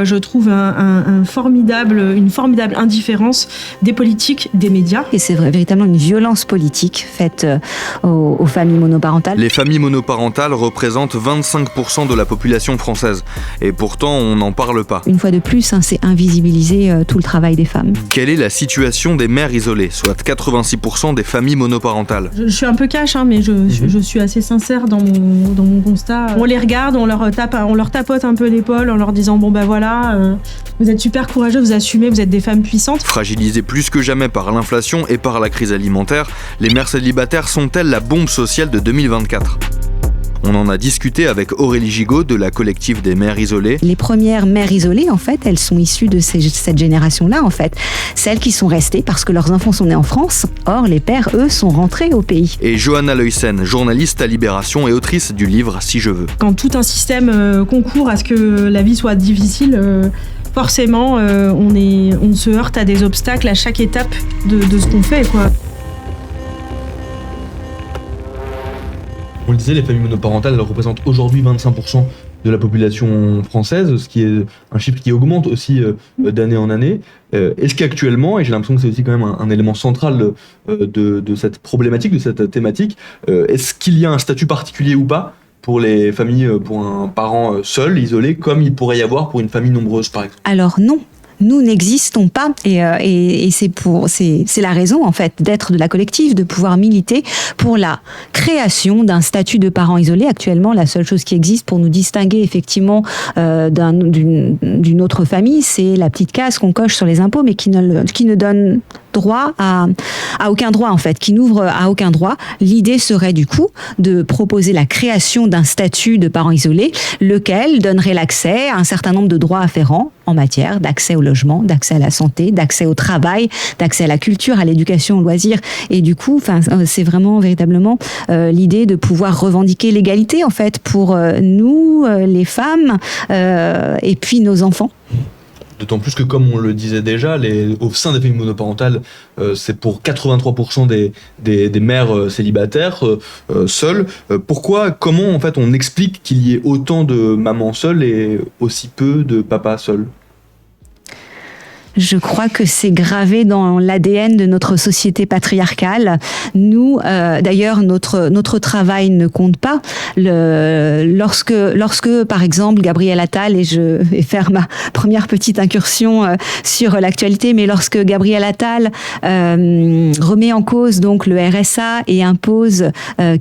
Je trouve une formidable indifférence des politiques, des médias. Et c'est véritablement une violence politique faite aux familles monoparentales. Les familles monoparentales représentent 25% de la population française. Et pourtant, on n'en parle pas. Une fois de plus, c'est invisibiliser tout le travail des femmes. Quelle est la situation des mères isolées, soit 86% des familles monoparentales? Je suis un peu cash, mais je suis assez sincère dans mon constat. On les regarde, on leur tapote un peu l'épaule en leur disant bon voilà, vous êtes super courageux, vous assumez, vous êtes des femmes puissantes. Fragilisées plus que jamais par l'inflation et par la crise alimentaire, les mères célibataires sont-elles la bombe sociale de 2024 ? On en a discuté avec Aurélie Gigot de la collective des mères isolées. Les premières mères isolées, en fait, elles sont issues de cette génération-là, en fait. Celles qui sont restées parce que leurs enfants sont nés en France. Or, les pères, eux, sont rentrés au pays. Et Johanna Leussen, journaliste à Libération et autrice du livre Si je veux. Quand tout un système concourt à ce que la vie soit difficile, forcément, on se heurte à des obstacles à chaque étape de ce qu'on fait, quoi. On le disait, les familles monoparentales, elles représentent aujourd'hui 25% de la population française, ce qui est un chiffre qui augmente aussi d'année en année. Est-ce qu'actuellement, et j'ai l'impression que c'est aussi quand même un élément central de cette problématique, de cette thématique, est-ce qu'il y a un statut particulier ou pas pour les familles, pour un parent seul, isolé, comme il pourrait y avoir pour une famille nombreuse, par exemple? Alors non. Nous n'existons pas et c'est la raison en fait d'être de la collective, de pouvoir militer pour la création d'un statut de parent isolé. Actuellement, la seule chose qui existe pour nous distinguer effectivement d'une autre famille, c'est la petite case qu'on coche sur les impôts, mais qui ne donne droit à aucun droit en fait, qui n'ouvre à aucun droit. L'idée serait du coup de proposer la création d'un statut de parent isolé, lequel donnerait l'accès à un certain nombre de droits afférents en matière d'accès au logement, d'accès à la santé, d'accès au travail, d'accès à la culture, à l'éducation, au loisir. Et du coup, c'est vraiment véritablement l'idée de pouvoir revendiquer l'égalité en fait pour nous, les femmes, et puis nos enfants. D'autant plus que, comme on le disait déjà, au sein des familles monoparentales, c'est pour 83% des mères célibataires seules. Comment en fait on explique qu'il y ait autant de mamans seules et aussi peu de papas seuls ? Je crois que c'est gravé dans l'ADN de notre société patriarcale. Nous, d'ailleurs, notre travail ne compte pas. Lorsque, par exemple, Gabriel Attal, et je vais faire ma première petite incursion sur l'actualité, mais lorsque Gabriel Attal remet en cause donc le RSA et impose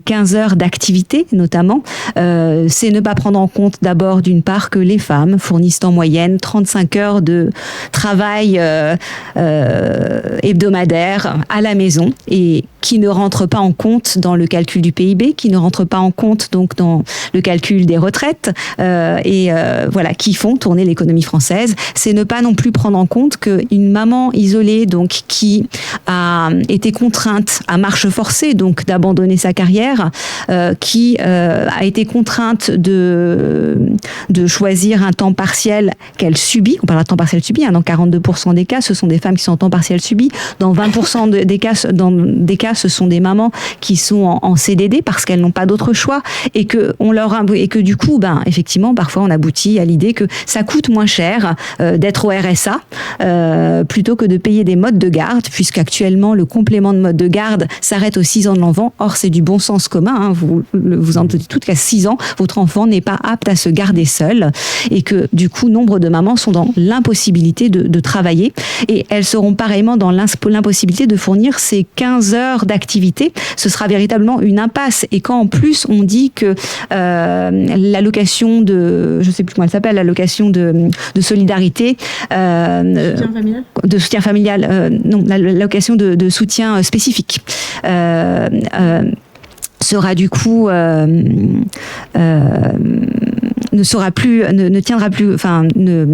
15 heures d'activité, notamment, c'est ne pas prendre en compte d'abord, d'une part, que les femmes fournissent en moyenne 35 heures de travail hebdomadaire à la maison et qui ne rentre pas en compte dans le calcul du PIB, qui ne rentre pas en compte donc dans le calcul des retraites qui font tourner l'économie française. C'est ne pas non plus prendre en compte qu'une maman isolée donc qui a été contrainte à marche forcée donc d'abandonner sa carrière, qui a été contrainte de choisir un temps partiel qu'elle subit. On parle de temps partiel subi, dans 42% des cas, ce sont des femmes qui sont en temps partiel subi. Dans 20% des cas, ce sont des mamans qui sont en CDD parce qu'elles n'ont pas d'autre choix et que du coup, effectivement, parfois on aboutit à l'idée que ça coûte moins cher d'être au RSA plutôt que de payer des modes de garde, puisqu'actuellement le complément de mode de garde s'arrête aux 6 ans de l'enfant. Or, c'est du bon sens commun. Vous en dites toutes qu'à 6 ans, votre enfant n'est pas apte à se garder seul et que du coup, nombre de mamans sont dans l'impossibilité de travailler et elles seront pareillement dans l'impossibilité de fournir ces 15 heures d'activité. Ce sera véritablement une impasse. Et quand en plus on dit que l'allocation de, je sais plus comment elle s'appelle, l'allocation de solidarité, de soutien familial, non, l'allocation de soutien spécifique, sera du coup ne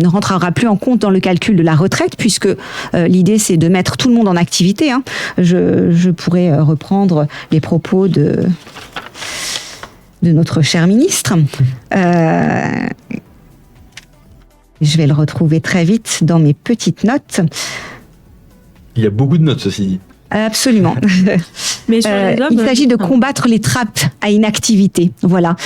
rentrera plus en compte dans le calcul de la retraite, puisque l'idée c'est de mettre tout le monde en activité. Je pourrais reprendre les propos de notre cher ministre. Je vais le retrouver très vite dans mes petites notes. Il y a beaucoup de notes, ceci dit. Absolument. Mais sur les hommes, il s'agit de combattre les trappes à inactivité. Voilà,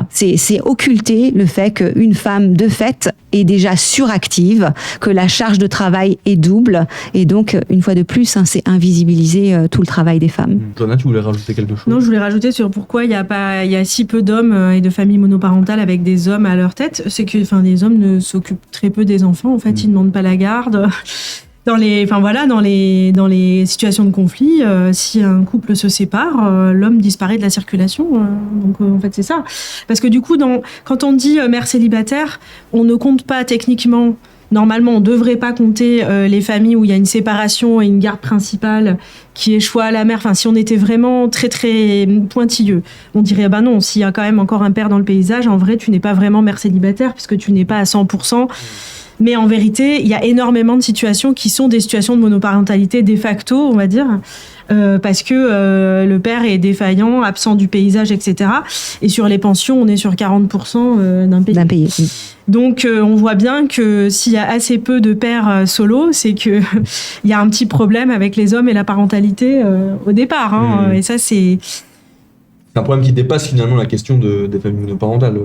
c'est occulter le fait qu'une femme de fait est déjà suractive, que la charge de travail est double, et donc une fois de plus, c'est invisibiliser tout le travail des femmes. Joanna, tu voulais rajouter quelque chose? Non, je voulais rajouter sur pourquoi il y a si peu d'hommes et de familles monoparentales avec des hommes à leur tête. C'est que, les hommes ne s'occupent très peu des enfants. En fait, ils ne demandent pas la garde. Dans les situations de conflit, si un couple se sépare, l'homme disparaît de la circulation. Donc en fait c'est ça. Parce que du coup, quand on dit mère célibataire, on ne compte pas techniquement. Normalement, on ne devrait pas compter les familles où il y a une séparation et une garde principale qui échoue à la mère. Enfin, si on était vraiment très très pointilleux, on dirait non. S'il y a quand même encore un père dans le paysage, en vrai, tu n'es pas vraiment mère célibataire puisque tu n'es pas à 100%. Mais en vérité, il y a énormément de situations qui sont des situations de monoparentalité de facto, on va dire, parce que le père est défaillant, absent du paysage, etc. Et sur les pensions, on est sur 40% d'un pays. Oui. Donc, on voit bien que s'il y a assez peu de pères solos, c'est que il y a un petit problème avec les hommes et la parentalité au départ. Et ça, c'est un problème qui dépasse finalement la question des familles monoparentales.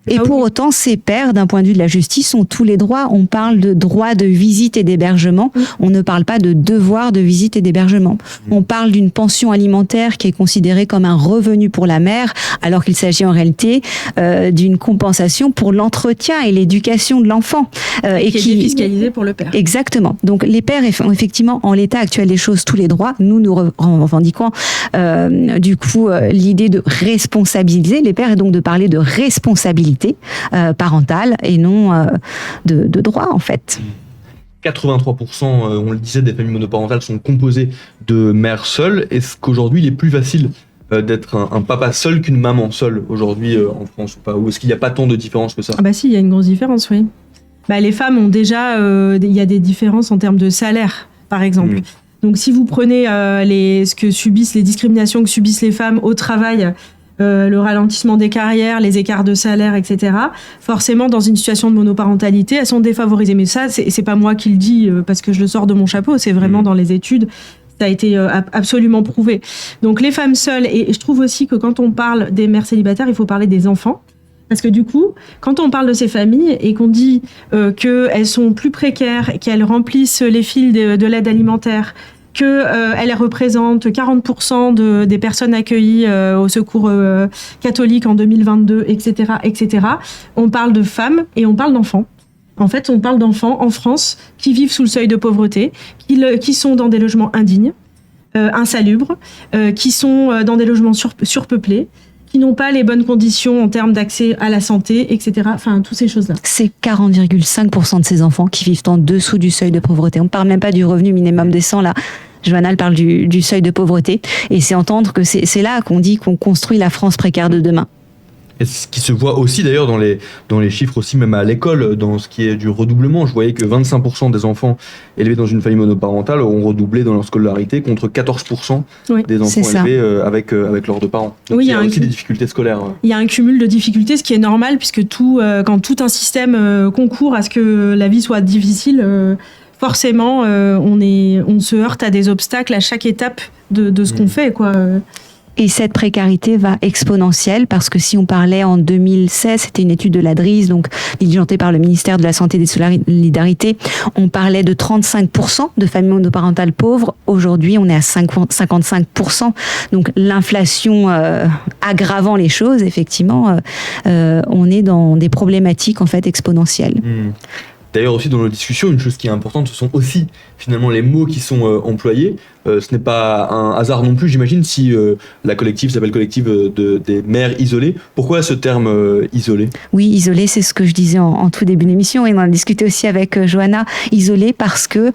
Et pour autant, ces pères, d'un point de vue de la justice, ont tous les droits. On parle de droit de visite et d'hébergement. On ne parle pas de devoir de visite et d'hébergement. On parle d'une pension alimentaire qui est considérée comme un revenu pour la mère, alors qu'il s'agit en réalité d'une compensation pour l'entretien et l'éducation de l'enfant. Et qui est défiscalisée pour le père. Exactement. Donc les pères ont effectivement, en l'état actuel des choses, tous les droits. Nous revendiquons du coup l'idée de responsabiliser les pères et donc de parler de responsabilité parentale et non de droit en fait. 83%, on le disait, des familles monoparentales sont composées de mères seules. Est-ce qu'aujourd'hui il est plus facile d'être un papa seul qu'une maman seule aujourd'hui en France ou pas? Ou est-ce qu'il n'y a pas tant de différence que ça? Ah bah si, il y a une grosse différence, oui. Les femmes ont déjà, il y a des différences en termes de salaire, par exemple. Donc si vous prenez les discriminations que subissent les femmes au travail, le ralentissement des carrières, les écarts de salaire, etc. Forcément, dans une situation de monoparentalité, elles sont défavorisées. Mais ça, c'est pas moi qui le dis parce que je le sors de mon chapeau, c'est vraiment dans les études. Ça a été absolument prouvé. Donc les femmes seules, et je trouve aussi que quand on parle des mères célibataires, il faut parler des enfants. Parce que du coup, quand on parle de ces familles et qu'on dit qu'elles sont plus précaires, qu'elles remplissent les fils de l'aide alimentaire, qu'elle représente 40% des personnes accueillies au secours catholique en 2022, etc., etc. On parle de femmes et on parle d'enfants. En fait, on parle d'enfants en France qui vivent sous le seuil de pauvreté, qui sont dans des logements indignes, insalubres, qui sont dans des logements surpeuplés, qui n'ont pas les bonnes conditions en termes d'accès à la santé, etc. Enfin, toutes ces choses-là. C'est 40,5% de ces enfants qui vivent en dessous du seuil de pauvreté. On ne parle même pas du revenu minimum décent, là. Joanna, elle parle du seuil de pauvreté. Et c'est entendre que c'est là qu'on dit qu'on construit la France précaire de demain. Et ce qui se voit aussi d'ailleurs dans les chiffres aussi, même à l'école, dans ce qui est du redoublement. Je voyais que 25% des enfants élevés dans une famille monoparentale ont redoublé dans leur scolarité contre 14% des enfants élevés avec leurs deux parents. Donc il y a aussi des difficultés scolaires. Il y a un cumul de difficultés, ce qui est normal puisque quand tout un système concourt à ce que la vie soit difficile, forcément on se heurte à des obstacles à chaque étape de ce qu'on fait, quoi. Et cette précarité va exponentielle parce que si on parlait en 2016, c'était une étude de la DRIS, donc diligentée par le ministère de la Santé et des Solidarités, on parlait de 35% de familles monoparentales pauvres. Aujourd'hui, on est à 55%. Donc l'inflation aggravant les choses, effectivement, on est dans des problématiques en fait exponentielles. D'ailleurs aussi dans nos discussions, une chose qui est importante, ce sont aussi finalement les mots qui sont employés. Ce n'est pas un hasard non plus, j'imagine, si la collective s'appelle collective des mères isolées. Pourquoi ce terme isolé ? Oui, isolé, c'est ce que je disais en tout début d'émission, et on en a discuté aussi avec Joanna. Isolé parce que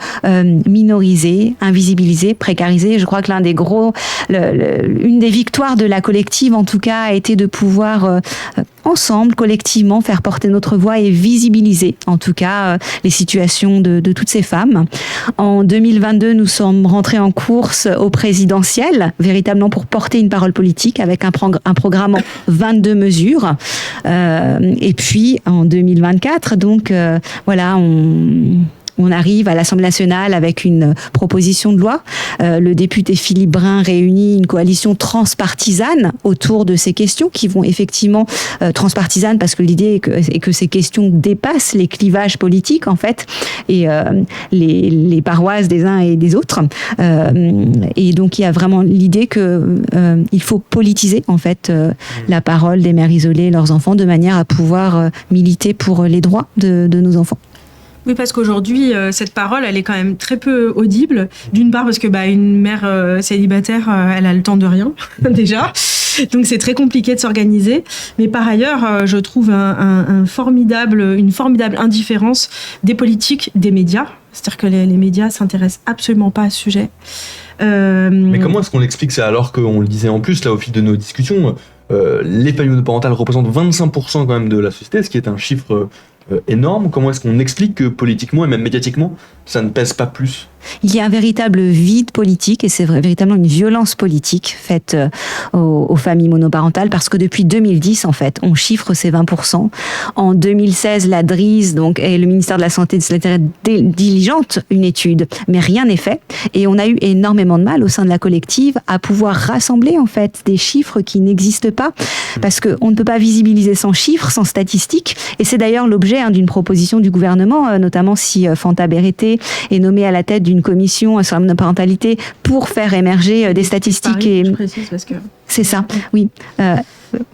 minorisé, invisibilisé, précarisé. Je crois que une des victoires de la collective, en tout cas, a été de pouvoir ensemble, collectivement, faire porter notre voix et visibiliser, en tout cas, les situations de toutes ces femmes. En 2022, nous sommes rentrés en course au présidentiel, véritablement pour porter une parole politique avec un programme en 22 mesures. Et puis, en 2024, donc, voilà, on arrive à l'Assemblée nationale avec une proposition de loi. Le député Philippe Brun réunit une coalition transpartisane autour de ces questions qui vont effectivement transpartisanes parce que l'idée est que ces questions dépassent les clivages politiques en fait et les paroisses des uns et des autres. Et donc il y a vraiment l'idée que il faut politiser en fait la parole des mères isolées et leurs enfants de manière à pouvoir militer pour les droits de nos enfants. Oui, parce qu'aujourd'hui, cette parole, elle est quand même très peu audible. D'une part, parce que une mère célibataire, elle a le temps de rien, déjà. Donc, c'est très compliqué de s'organiser. Mais par ailleurs, je trouve une formidable indifférence des politiques, des médias. C'est-à-dire que les médias s'intéressent absolument pas à ce sujet. Mais comment est-ce qu'on l'explique ça alors qu'on le disait en plus, là, au fil de nos discussions, les familles monoparentales représentent 25% quand même de la société, ce qui est un chiffre énorme. Comment est-ce qu'on explique que politiquement et même médiatiquement, ça ne pèse pas plus ? Il y a un véritable vide politique et c'est véritablement une violence politique faite aux familles monoparentales parce que depuis 2010, en fait, on chiffre ces 20%. En 2016, la DRIS, donc, et le ministère de la Santé et de l'Intérieur diligente une étude, mais rien n'est fait. Et on a eu énormément de mal au sein de la collective à pouvoir rassembler, en fait, des chiffres qui n'existent pas parce qu'on ne peut pas visibiliser sans chiffres, sans statistiques. Et c'est d'ailleurs l'objet d'une proposition du gouvernement, notamment si Fanta Berete est nommée à la tête d'une commission sur la monoparentalité pour faire émerger des statistiques. Paris, je précise parce que... C'est ça, oui.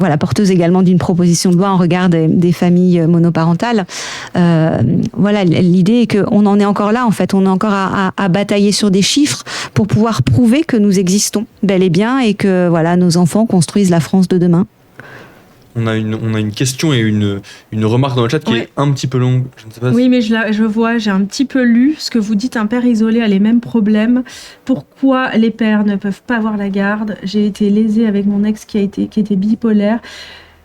Voilà, porteuse également d'une proposition de loi en regard des familles monoparentales. Voilà, l'idée est qu'on en est encore là, en fait. On est encore à batailler sur des chiffres pour pouvoir prouver que nous existons bel et bien et que voilà, nos enfants construisent la France de demain. On a une question et une remarque dans le chat qui est un petit peu longue. Je ne sais pas oui, mais je vois, j'ai un petit peu lu ce que vous dites. Un père isolé a les mêmes problèmes. Pourquoi les pères ne peuvent pas avoir la garde ? J'ai été lésée avec mon ex qui était bipolaire.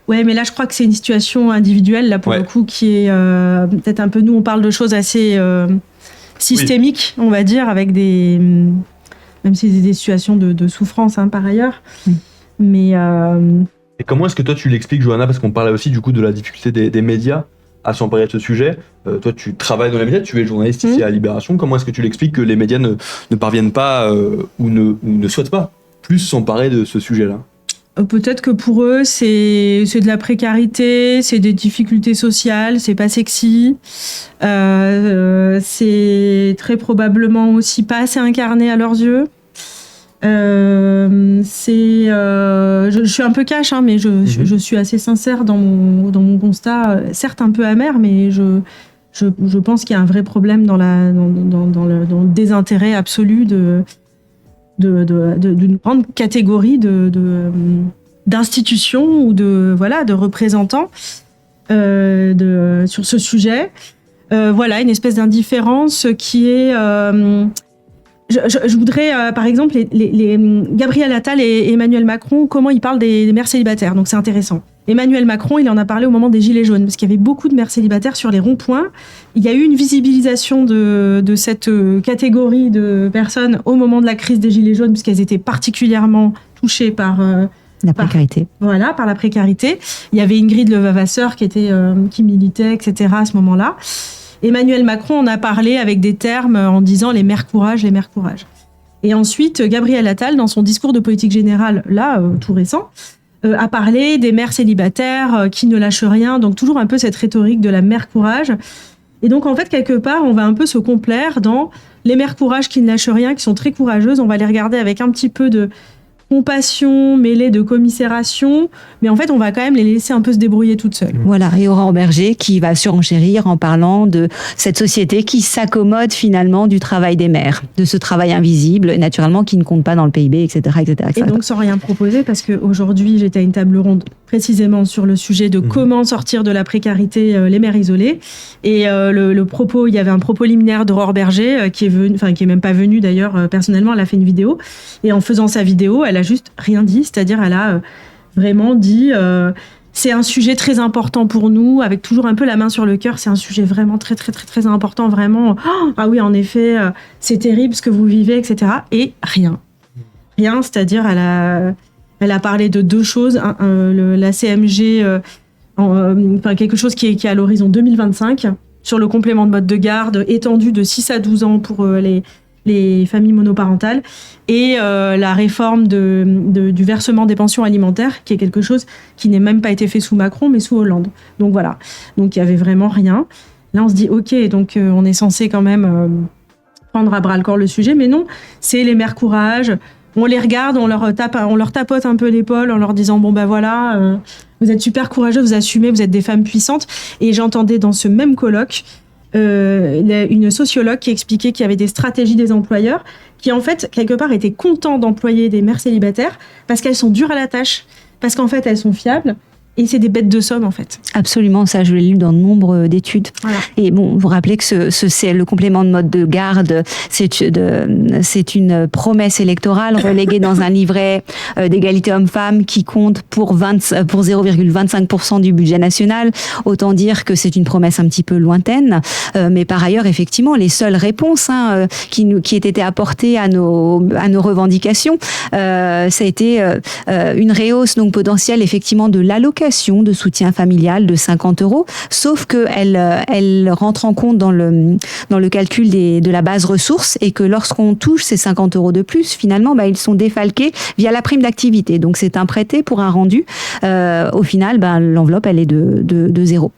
Ouais, mais là, je crois que c'est une situation individuelle, là, pour le coup, qui est peut-être un peu... Nous, on parle de choses assez systémiques, on va dire, avec des... Même si c'est des situations de souffrance, par ailleurs. Mais... Et comment est-ce que toi tu l'expliques, Johanna, parce qu'on parlait aussi du coup de la difficulté des médias à s'emparer de ce sujet. Toi, tu travailles dans les médias, tu es journaliste ici à Libération. Comment est-ce que tu l'expliques que les médias ne parviennent pas ou ne souhaitent pas plus s'emparer de ce sujet-là ? Peut-être que pour eux, c'est de la précarité, c'est des difficultés sociales, c'est pas sexy. C'est très probablement aussi pas assez incarné à leurs yeux. Je suis un peu cash, mais je suis assez sincère dans mon constat, certes un peu amer, mais je pense qu'il y a un vrai problème dans le désintérêt absolu d'une grande catégorie d'institutions ou de représentants sur ce sujet. Une espèce d'indifférence qui est... Je voudrais, par exemple, Gabriel Attal et Emmanuel Macron, comment ils parlent des mères célibataires. Donc, c'est intéressant. Emmanuel Macron, il en a parlé au moment des Gilets jaunes, parce qu'il y avait beaucoup de mères célibataires sur les ronds-points. Il y a eu une visibilisation de cette catégorie de personnes au moment de la crise des Gilets jaunes, puisqu'elles étaient particulièrement touchées par... la précarité. Par la précarité. Il y avait Ingrid Levavasseur qui militait, etc. à ce moment-là. Emmanuel Macron en a parlé avec des termes en disant les mères courage, les mères courage. Et ensuite, Gabriel Attal, dans son discours de politique générale, là, tout récent, a parlé des mères célibataires qui ne lâchent rien, donc toujours un peu cette rhétorique de la mère courage. Et donc, en fait, quelque part, on va un peu se complaire dans les mères courage qui ne lâchent rien, qui sont très courageuses. On va les regarder avec un petit peu de compassion mêlée de commisération, mais en fait, on va quand même les laisser un peu se débrouiller toutes seules. Voilà, et Aurore Berger qui va surenchérir en parlant de cette société qui s'accommode finalement du travail des mères, de ce travail invisible, naturellement, qui ne compte pas dans le PIB, etc. Et donc, sans rien proposer, parce qu'aujourd'hui, j'étais à une table ronde précisément sur le sujet de comment sortir de la précarité les mères isolées, et le propos, il y avait un propos liminaire d'Aurore Berger, qui est même pas venue d'ailleurs, personnellement, elle a fait une vidéo, et en faisant sa vidéo, elle a juste rien dit, c'est-à-dire elle a vraiment dit c'est un sujet très important pour nous, avec toujours un peu la main sur le cœur, c'est un sujet vraiment très très très très important, vraiment, ah oui en effet, c'est terrible ce que vous vivez, etc. Et rien, c'est-à-dire elle a parlé de deux choses, la CMG, quelque chose qui est à l'horizon 2025, sur le complément de mode de garde étendu de 6 à 12 ans pour les familles monoparentales et la réforme du versement des pensions alimentaires, qui est quelque chose qui n'est même pas été fait sous Macron, mais sous Hollande. Donc voilà, donc il y avait vraiment rien. Là, on se dit, ok, donc on est censé quand même prendre à bras-le-corps le sujet, mais non, c'est les mères courage. On les regarde, on leur tapote un peu l'épaule en leur disant, bon ben voilà, vous êtes super courageux, vous assumez, vous êtes des femmes puissantes. Et j'entendais dans ce même colloque une sociologue qui expliquait qu'il y avait des stratégies des employeurs qui, en fait, quelque part, étaient contents d'employer des mères célibataires parce qu'elles sont dures à la tâche, parce qu'en fait, elles sont fiables. Et c'est des bêtes de somme, en fait. Absolument, ça, je l'ai lu dans nombre d'études. Voilà. Et bon, vous rappelez que c'est le complément de mode de garde, c'est une promesse électorale reléguée dans un livret d'égalité homme-femme qui compte pour 0,25% du budget national. Autant dire que c'est une promesse un petit peu lointaine. Mais par ailleurs, effectivement, les seules réponses qui étaient apportées à nos revendications, ça a été une rehausse donc potentielle, effectivement, de l'allocation de soutien familial de 50 €, sauf qu'elle rentre en compte dans le calcul de la base ressources et que lorsqu'on touche ces 50 € de plus, finalement, ils sont défalqués via la prime d'activité. Donc c'est un prêté pour un rendu. Au final, l'enveloppe, elle est de 0.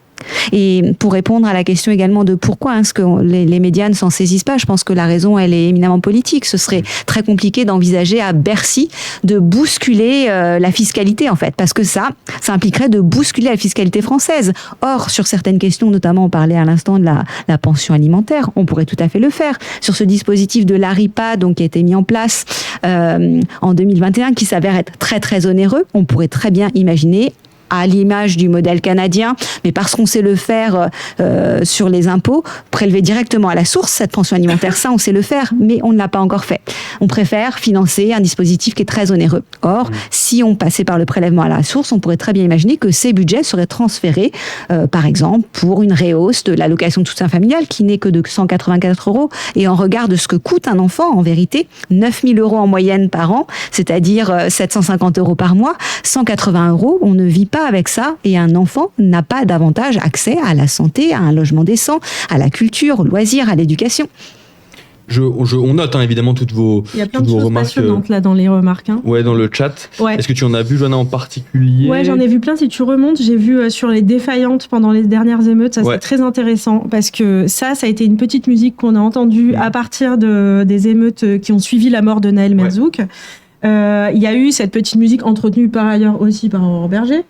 Et pour répondre à la question également de pourquoi est-ce que les médias ne s'en saisissent pas, je pense que la raison, elle est éminemment politique. Ce serait très compliqué d'envisager à Bercy de bousculer la fiscalité, en fait, parce que ça impliquerait de bousculer la fiscalité française. Or, sur certaines questions, notamment on parlait à l'instant de la pension alimentaire, on pourrait tout à fait le faire. Sur ce dispositif de l'ARIPA, donc, qui a été mis en place en 2021, qui s'avère être très très onéreux, on pourrait très bien imaginer, à l'image du modèle canadien, mais parce qu'on sait le faire sur les impôts, prélever directement à la source cette pension alimentaire, ça on sait le faire, mais on ne l'a pas encore fait. On préfère financer un dispositif qui est très onéreux. Or, si on passait par le prélèvement à la source, on pourrait très bien imaginer que ces budgets seraient transférés, par exemple, pour une rehausse de l'allocation de soutien familial, qui n'est que de 184 €, et en regard de ce que coûte un enfant, en vérité, 9 000 € en moyenne par an, c'est-à-dire 750 € par mois, 180 €, on ne vit pas avec ça, et un enfant n'a pas davantage accès à la santé, à un logement décent, à la culture, aux loisirs, à l'éducation. On note évidemment toutes vos remarques. Il y a plein de choses passionnantes là dans les remarques. Ouais, dans le chat. Ouais. Est-ce que tu en as vu, Johanna, en particulier ? Ouais, j'en ai vu plein. Si tu remontes, j'ai vu sur les défaillantes pendant les dernières émeutes. Ça, c'est très intéressant parce que ça a été une petite musique qu'on a entendue à partir des émeutes qui ont suivi la mort de Nahel Merzouk. Il y a eu cette petite musique entretenue par ailleurs aussi par Aurore Berger,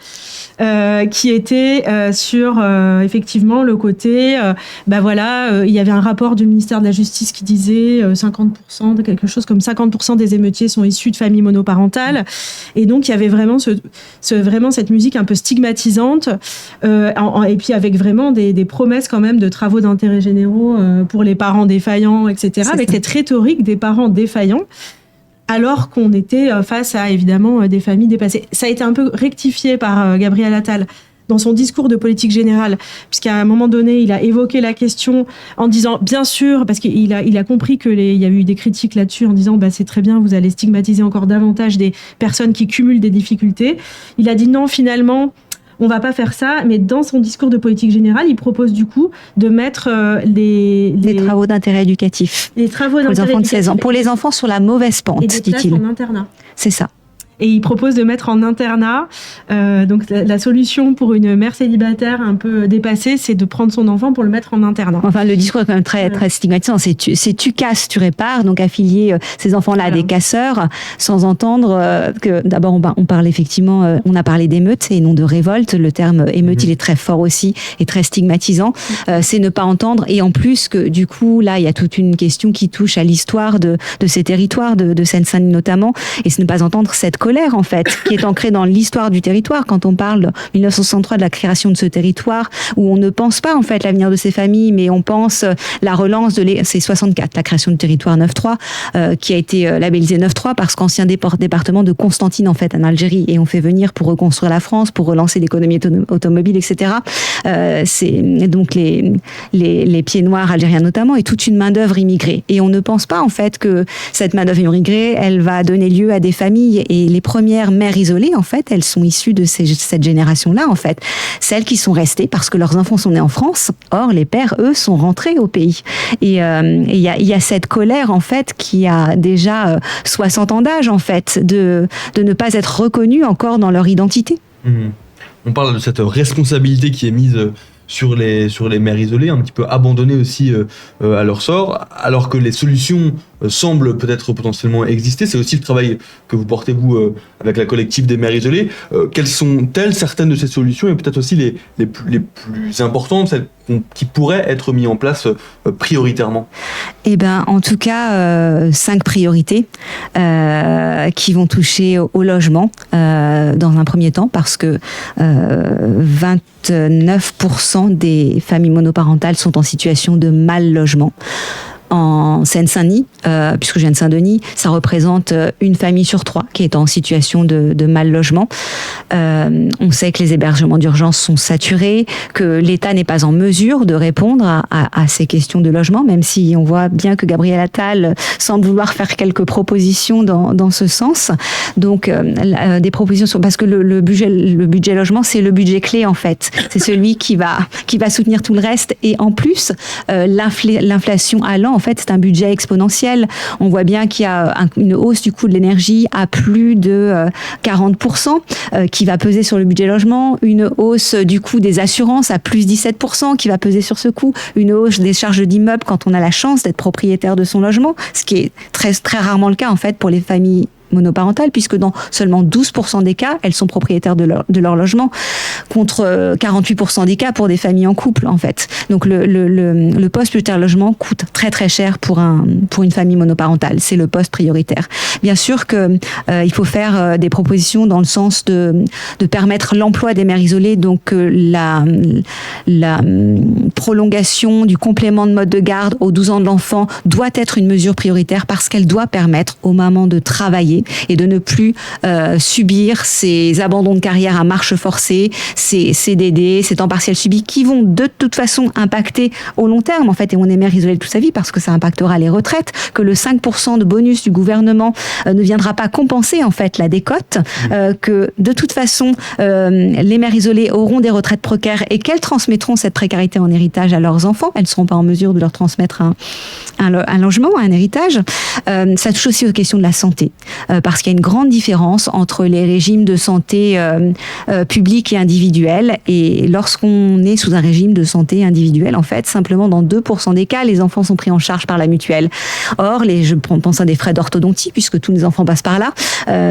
qui était sur effectivement le côté, il y avait un rapport du ministère de la Justice qui disait 50% de quelque chose comme 50% des émeutiers sont issus de familles monoparentales, et donc il y avait vraiment vraiment cette musique un peu stigmatisante, et puis avec vraiment des promesses quand même de travaux d'intérêt généraux pour les parents défaillants, etc. Avec cette rhétorique des parents défaillants, alors qu'on était face à, évidemment, des familles dépassées. Ça a été un peu rectifié par Gabriel Attal dans son discours de politique générale, puisqu'à un moment donné, il a évoqué la question en disant, bien sûr, parce qu'il a compris qu'il y a eu des critiques là-dessus, en disant, c'est très bien, vous allez stigmatiser encore davantage des personnes qui cumulent des difficultés. Il a dit non, finalement, on va pas faire ça, mais dans son discours de politique générale, il propose du coup de mettre les travaux d'intérêt éducatif. Les travaux pour d'intérêt les enfants de 16 ans, éducatif. pour les enfants sur la mauvaise pente, dit-il. Et des places en internat. C'est ça. Et il propose de mettre en internat. Donc la solution pour une mère célibataire un peu dépassée, c'est de prendre son enfant pour le mettre en internat. Enfin, le discours est quand même très, très stigmatisant. C'est tu casses, tu répares. Donc affilier ces enfants-là à des casseurs, sans entendre que d'abord on parle effectivement, on a parlé d'émeute et non de révolte. Le terme émeute, il est très fort aussi et très stigmatisant. C'est ne pas entendre. Et en plus que du coup, là, il y a toute une question qui touche à l'histoire de ces territoires, de Seine-Saint-Denis notamment, et c'est ne pas entendre cette colère, en fait, qui est ancrée dans l'histoire du territoire. Quand on parle de 1963, de la création de ce territoire, où on ne pense pas, en fait, l'avenir de ces familles, mais on pense la relance c'est 64, la création du territoire 9-3, qui a été labellisé 9-3 parce qu'ancien département de Constantine, en fait, en Algérie, et on fait venir pour reconstruire la France, pour relancer l'économie automobile, etc. C'est donc les pieds noirs algériens notamment, et toute une main-d'œuvre immigrée. Et on ne pense pas, en fait, que cette main-d'œuvre immigrée, elle va donner lieu à des familles, et les les premières mères isolées, en fait, elles sont issues de cette génération-là, en fait. Celles qui sont restées parce que leurs enfants sont nés en France. Or, les pères, eux, sont rentrés au pays. Et il y a cette colère, en fait, qui a déjà 60 ans d'âge, en fait, de ne pas être reconnus encore dans leur identité. On parle de cette responsabilité qui est mise sur les mères isolées, un petit peu abandonnées aussi à leur sort, alors que les solutions semblent peut-être potentiellement exister. C'est aussi le travail que vous portez, vous, avec la collective des mères isolées. Quelles sont-elles, certaines de ces solutions, et peut-être aussi les plus importantes, celles qui pourraient être mises en place prioritairement? Eh ben, en tout cas, 5 priorités qui vont toucher au logement dans un premier temps, parce que 29% des familles monoparentales sont en situation de mal logement. En Seine-Saint-Denis, puisque je viens de Saint-Denis, ça représente une famille sur 3 qui est en situation de mal logement. On sait que les hébergements d'urgence sont saturés, que l'État n'est pas en mesure de répondre à ces questions de logement, même si on voit bien que Gabriel Attal semble vouloir faire quelques propositions dans ce sens. Donc, des propositions parce que le budget logement, c'est le budget clé, en fait. C'est celui qui va soutenir tout le reste. Et en plus, l'inflation allant, en fait, c'est un budget exponentiel. On voit bien qu'il y a une hausse du coût de l'énergie à plus de 40% qui va peser sur le budget logement, une hausse du coût des assurances à plus 17% qui va peser sur ce coût, une hausse des charges d'immeuble quand on a la chance d'être propriétaire de son logement, ce qui est très, très rarement le cas, en fait, pour les familles monoparentales, puisque dans seulement 12% des cas, elles sont propriétaires de leur logement, contre 48% des cas pour des familles en couple, en fait. Donc le poste prioritaire logement coûte très très cher pour une famille monoparentale. C'est le poste prioritaire. Bien sûr que il faut faire des propositions dans le sens de permettre l'emploi des mères isolées, donc la prolongation du complément de mode de garde aux 12 ans de l'enfant doit être une mesure prioritaire, parce qu'elle doit permettre aux mamans de travailler et de ne plus subir ces abandons de carrière à marche forcée, ces CDD, ces temps partiels subis qui vont de toute façon impacter au long terme, en fait, et on est mère isolée toute sa vie parce que ça impactera les retraites, que le 5% de bonus du gouvernement ne viendra pas compenser, en fait, la décote, que de toute façon les mères isolées auront des retraites précaires et qu'elles transmettront cette précarité en héritage à leurs enfants. Elles ne seront pas en mesure de leur transmettre un logement, un héritage. Ça touche aussi aux questions de la santé. Parce qu'il y a une grande différence entre les régimes de santé publics et individuels. Et lorsqu'on est sous un régime de santé individuel, en fait, simplement dans 2% des cas, les enfants sont pris en charge par la mutuelle. Or, je pense à des frais d'orthodontie, puisque tous les enfants passent par là,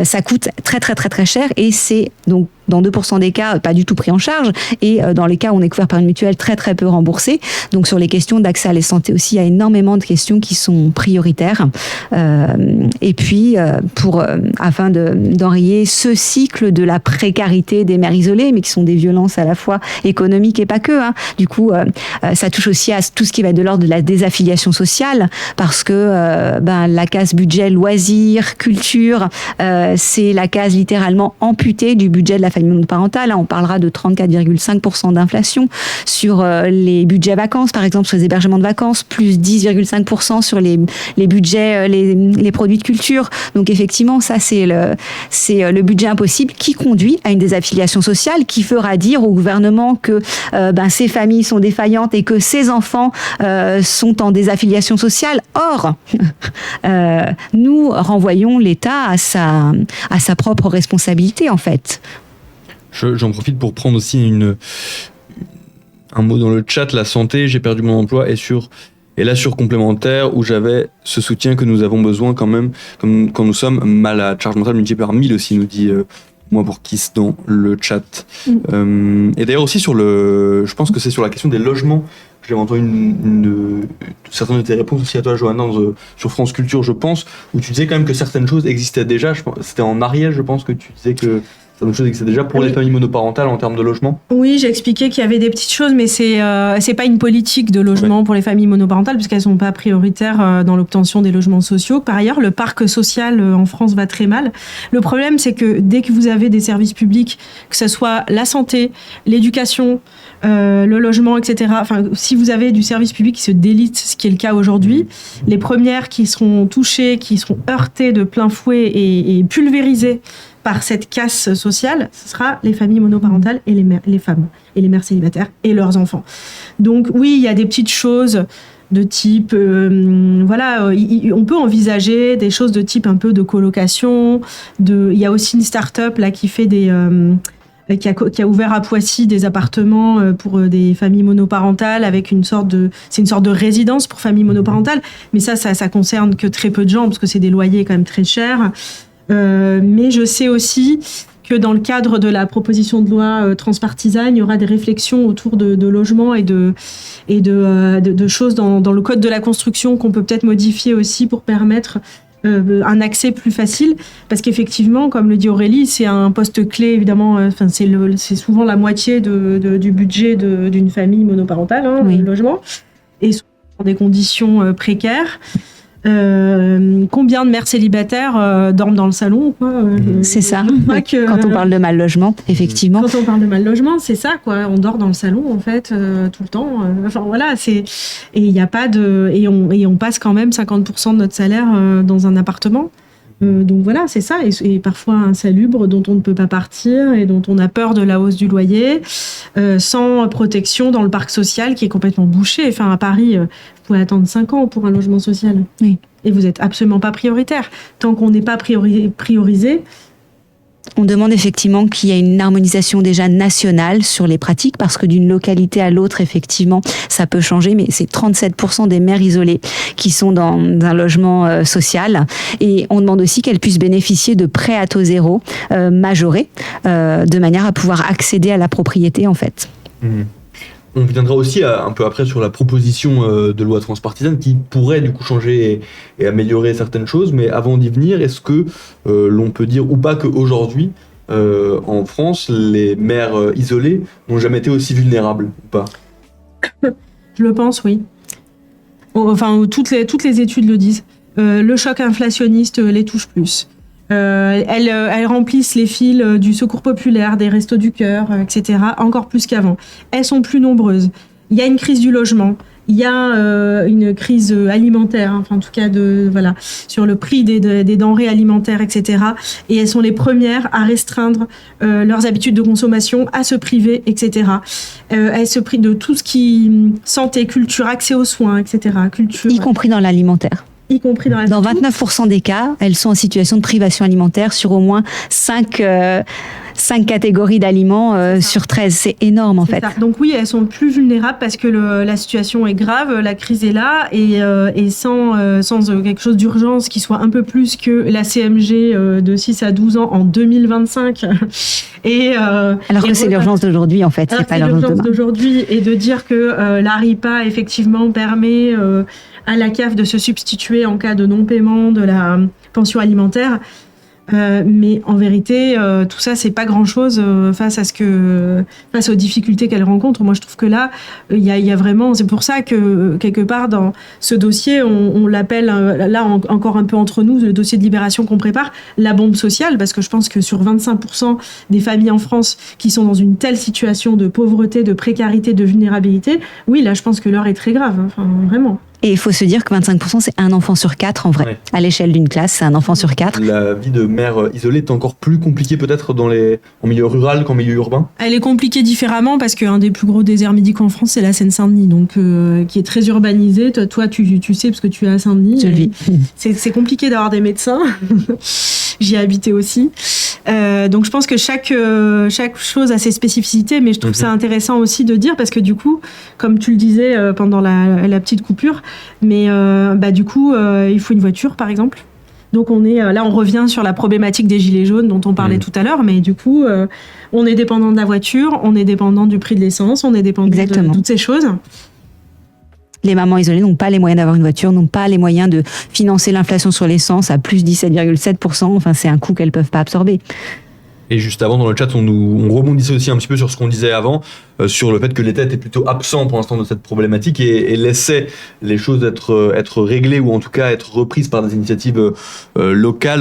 ça coûte très très très très cher, et c'est donc dans 2% des cas, pas du tout pris en charge, et dans les cas où on est couvert par une mutuelle, très très peu remboursé. Donc sur les questions d'accès à la santé aussi, il y a énormément de questions qui sont prioritaires. Et puis, afin d'enrayer ce cycle de la précarité des mères isolées, mais qui sont des violences à la fois économiques et pas que, hein. Du coup, ça touche aussi à tout ce qui va être de l'ordre de la désaffiliation sociale, parce que la case budget loisirs, culture, c'est la case littéralement amputée du budget de la famille monoparentale. On parlera de 34,5% d'inflation sur les budgets vacances, par exemple, sur les hébergements de vacances, plus 10,5% sur les budgets, les produits de culture. Donc effectivement, ça c'est le budget impossible qui conduit à une désaffiliation sociale, qui fera dire au gouvernement que ces familles sont défaillantes et que ces enfants sont en désaffiliation sociale. Or, nous renvoyons l'État à sa propre responsabilité, en fait. J'en profite pour prendre aussi un mot dans le chat, la santé, j'ai perdu mon emploi, et là sur complémentaire, où j'avais ce soutien que nous avons besoin quand même, comme quand nous sommes malades. Charge mentale multipliée par 1000 aussi, nous dit moi pour Kiss dans le chat. Et d'ailleurs aussi je pense que c'est sur la question des logements. J'ai entendu certaines de tes réponses aussi à toi, Johanna, sur France Culture, je pense, où tu disais quand même que certaines choses existaient déjà. C'était en Ariel, je pense, que tu disais que certaines choses existaient déjà pour les familles monoparentales en termes de logement. Oui, j'ai expliqué qu'il y avait des petites choses, mais c'est pas une politique de logement pour les familles monoparentales, puisqu'elles sont pas prioritaires dans l'obtention des logements sociaux. Par ailleurs, le parc social en France va très mal. Le problème, c'est que dès que vous avez des services publics, que ce soit la santé, l'éducation, le logement, etc. Enfin, si vous avez du service public qui se délite, ce qui est le cas aujourd'hui, les premières qui seront touchées, qui seront heurtées de plein fouet et pulvérisées par cette casse sociale, ce sera les familles monoparentales et les femmes et les mères célibataires et leurs enfants. Donc oui, il y a des petites choses de type, on peut envisager des choses de type un peu de colocation. Il y a aussi une start-up là qui fait qui a ouvert à Poissy des appartements pour des familles monoparentales avec c'est une sorte de résidence pour familles monoparentales. Mais ça concerne que très peu de gens parce que c'est des loyers quand même très chers. Mais je sais aussi que dans le cadre de la proposition de loi transpartisane, il y aura des réflexions autour de logements et de choses dans le code de la construction qu'on peut peut-être modifier aussi pour permettre un accès plus facile, parce qu'effectivement, comme le dit Aurélie, c'est un poste clé, évidemment, c'est souvent la moitié du budget d'une famille monoparentale, le logement, et dans des conditions précaires. Combien de mères célibataires dorment dans le salon, quoi. C'est ça. Quand on parle de mal logement, effectivement. Quand on parle de mal logement, c'est ça, quoi. On dort dans le salon, en fait, tout le temps. Et il y a pas et on passe quand même 50% de notre salaire dans un appartement. Donc voilà, c'est ça, et parfois insalubre, dont on ne peut pas partir et dont on a peur de la hausse du loyer, sans protection dans le parc social qui est complètement bouché. Enfin, à Paris, vous pouvez attendre 5 ans pour un logement social. Oui. Et vous n'êtes absolument pas prioritaire. Tant qu'on n'est pas priorisé, on demande effectivement qu'il y ait une harmonisation déjà nationale sur les pratiques, parce que d'une localité à l'autre, effectivement, ça peut changer, mais c'est 37% des mères isolées qui sont dans un logement social. Et on demande aussi qu'elles puissent bénéficier de prêts à taux zéro majorés, de manière à pouvoir accéder à la propriété, en fait. On viendra aussi un peu après sur la proposition de loi transpartisane qui pourrait du coup changer et améliorer certaines choses. Mais avant d'y venir, est-ce que l'on peut dire ou pas qu'aujourd'hui, en France, les mères isolées n'ont jamais été aussi vulnérables ou pas ? Je le pense, oui. Enfin, toutes les études le disent. Le choc inflationniste les touche plus. Elles remplissent les fils du secours populaire, des restos du cœur, etc. encore plus qu'avant. Elles sont plus nombreuses. Il y a une crise du logement. Il y a une crise alimentaire, enfin en tout cas sur le prix des denrées alimentaires, etc. Et elles sont les premières à restreindre leurs habitudes de consommation, à se priver, etc. Elles se privent de tout ce qui santé, culture, accès aux soins, etc. Culture, y compris dans l'alimentaire. Y compris dans 29% des cas, elles sont en situation de privation alimentaire sur au moins 5 catégories d'aliments sur 13. C'est énorme, en fait. Ça. Donc oui, elles sont plus vulnérables parce que la situation est grave, la crise est là, et sans quelque chose d'urgence qui soit un peu plus que la CMG de 6 à 12 ans en 2025. Alors que c'est l'urgence d'aujourd'hui, en fait. C'est pas l'urgence d'aujourd'hui. Et de dire que la RIPA, effectivement, permet à la CAF de se substituer en cas de non-paiement de la pension alimentaire. Mais en vérité, tout ça, c'est pas grand-chose face aux difficultés qu'elle rencontre. Moi, je trouve que là, il y a vraiment. C'est pour ça que quelque part dans ce dossier, on l'appelle là encore un peu entre nous, le dossier de libération qu'on prépare, la bombe sociale, parce que je pense que sur 25% des familles en France qui sont dans une telle situation de pauvreté, de précarité, de vulnérabilité, oui, là, je pense que l'heure est très grave. Enfin, vraiment. Et il faut se dire que 25%, c'est un enfant sur 4 en vrai. Ouais. À l'échelle d'une classe, c'est un enfant sur 4. La vie de mère isolée est encore plus compliquée peut-être en milieu rural qu'en milieu urbain ? Elle est compliquée différemment parce qu'un des plus gros déserts médicaux en France, c'est la Seine-Saint-Denis, donc qui est très urbanisé. Toi tu sais parce que tu es à Saint-Denis. Je le vis. C'est compliqué d'avoir des médecins. J'y ai habité aussi. Donc je pense que chaque chose a ses spécificités, mais je trouve ça intéressant aussi de dire, parce que du coup, comme tu le disais pendant la petite coupure, mais du coup, il faut une voiture, par exemple. Donc on est là, on revient sur la problématique des gilets jaunes dont on parlait tout à l'heure, mais du coup, on est dépendant de la voiture, on est dépendant du prix de l'essence, on est dépendant de toutes ces choses. Les mamans isolées n'ont pas les moyens d'avoir une voiture, n'ont pas les moyens de financer l'inflation sur l'essence à plus 17,7%. Enfin, c'est un coût qu'elles ne peuvent pas absorber. Et juste avant, dans le chat, on rebondissait aussi un petit peu sur ce qu'on disait avant, sur le fait que l'État était plutôt absent pour l'instant de cette problématique et laissait les choses être réglées ou en tout cas être reprises par des initiatives locales.